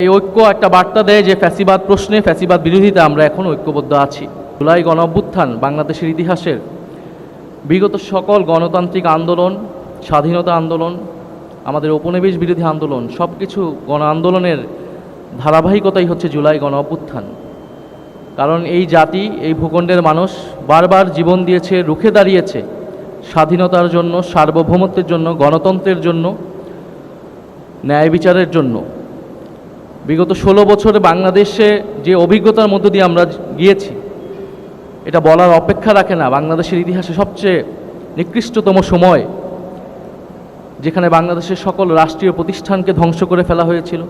এই ঐক্য একটা বার্তা দেয় যে ফ্যাসিবাদ প্রশ্নে, ফ্যাসিবাদ বিরোধিতা আমরা এখন ঐক্যবদ্ধ আছি। জুলাই গণঅভ্যুত্থান বাংলাদেশের ইতিহাসের বিগত সকল গণতান্ত্রিক আন্দোলন, স্বাধীনতা আন্দোলন, আমাদের উপনিবেশ বিরোধী আন্দোলন, সব কিছু গণ আন্দোলনের ধারাবাহিকতাই হচ্ছে জুলাই গণঅভ্যুত্থান। কারণ এই জাতি, এই ভূখণ্ডের মানুষ বারবার জীবন দিয়েছে, রুখে দাঁড়িয়েছে স্বাধীনতার জন্য, সার্বভৌমত্বের জন্য, গণতন্ত্রের জন্য, ন্যায় বিচারের জন্য। বিগত 16 বছরে বাংলাদেশে যে অভিজ্ঞতার মধ্য দিয়ে আমরা গিয়েছি, এটা বলার অপেক্ষা রাখে না। বাংলাদেশের ইতিহাসে সবচেয়ে নিকৃষ্টতম সময়, যেখানে বাংলাদেশের সকল রাষ্ট্রীয় প্রতিষ্ঠানকে ধ্বংস করে ফেলা হয়েছিল,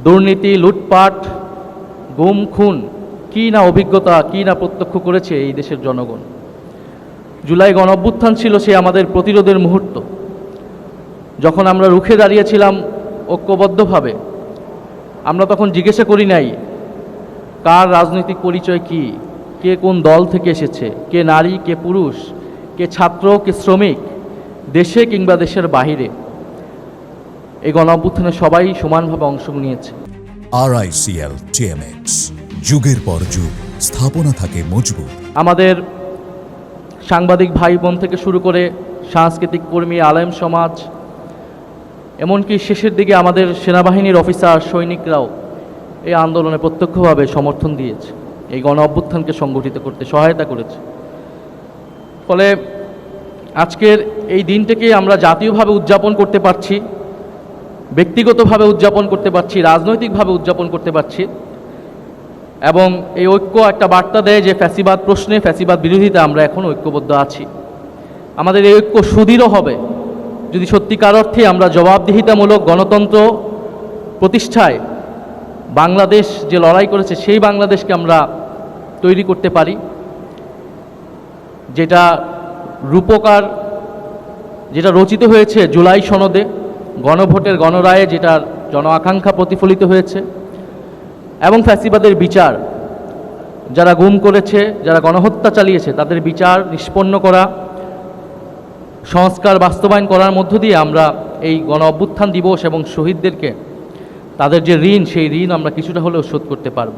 দুর্নীতি, লুটপাট, গুম খুন, কী না অভিজ্ঞতা, কী না প্রত্যক্ষ করেছে এই দেশের জনগণ। জুলাই গণঅভ্যুত্থান ছিল সে আমাদের প্রতিরোধের মুহূর্ত, যখন আমরা রুখে দাঁড়িয়েছিলাম ঐক্যবদ্ধভাবে। আমরা তখন জিজ্ঞাসা করি নাই কার রাজনৈতিক পরিচয় কি, কে কোন দল থেকে এসেছে, কে নারী, কে পুরুষ, কে ছাত্র, কে শ্রমিক, দেশে কিংবা দেশের বাহিরে। এই গণঅভ্যুত্থানে সবাই সমানভাবে অংশ নিয়েছে। RICL TMX, যুগের পর যুগ স্থাপনা থাকে মজবুত। আমাদের সাংবাদিক ভাই বোন থেকে শুরু করে সাংস্কৃতিক কর্মী, আলেম সমাজ, এমনকি শেষের দিকে আমাদের সেনাবাহিনীর অফিসার, সৈনিকরাও এই আন্দোলনে প্রত্যক্ষভাবে সমর্থন দিয়েছে, এই গণ অভ্যুত্থানকে সংগঠিত করতে সহায়তা করেছে। ফলে আজকের এই দিনটাকে আমরা জাতীয়ভাবে উদযাপন করতে পারছি, ব্যক্তিগতভাবে উদযাপন করতে পারছি, রাজনৈতিকভাবে উদযাপন করতে পারছি। এবং এই ঐক্য একটা বার্তা দেয় যে ফ্যাসিবাদ প্রশ্নে, ফ্যাসিবাদ বিরোধিতা আমরা এখন ঐক্যবদ্ধ আছি। আমাদের এই ঐক্য সুদৃঢ় হবে যদি সত্যিকার অর্থে আমরা জবাবদিহিতামূলক গণতন্ত্র প্রতিষ্ঠায় বাংলাদেশ যে লড়াই করেছে সেই বাংলাদেশকে আমরা তৈরি করতে পারি, যেটা রূপকার, যেটা রচিত হয়েছে জুলাই সনদে, গণভোটের গণরায়ে, যেটার জন আকাঙ্ক্ষা প্রতিফলিত হয়েছে। এবং ফ্যাসিবাদের বিচার, যারা গুম করেছে, যারা গণহত্যা চালিয়েছে, তাদের বিচার নিষ্পন্ন করা, সংস্কার বাস্তবায়ন করার মধ্য দিয়ে আমরা এই গণ অভ্যুত্থান দিবস এবং শহীদদেরকে তাদের যে ঋণ, সেই ঋণ আমরা কিছুটা হলেও শোধ করতে পারব।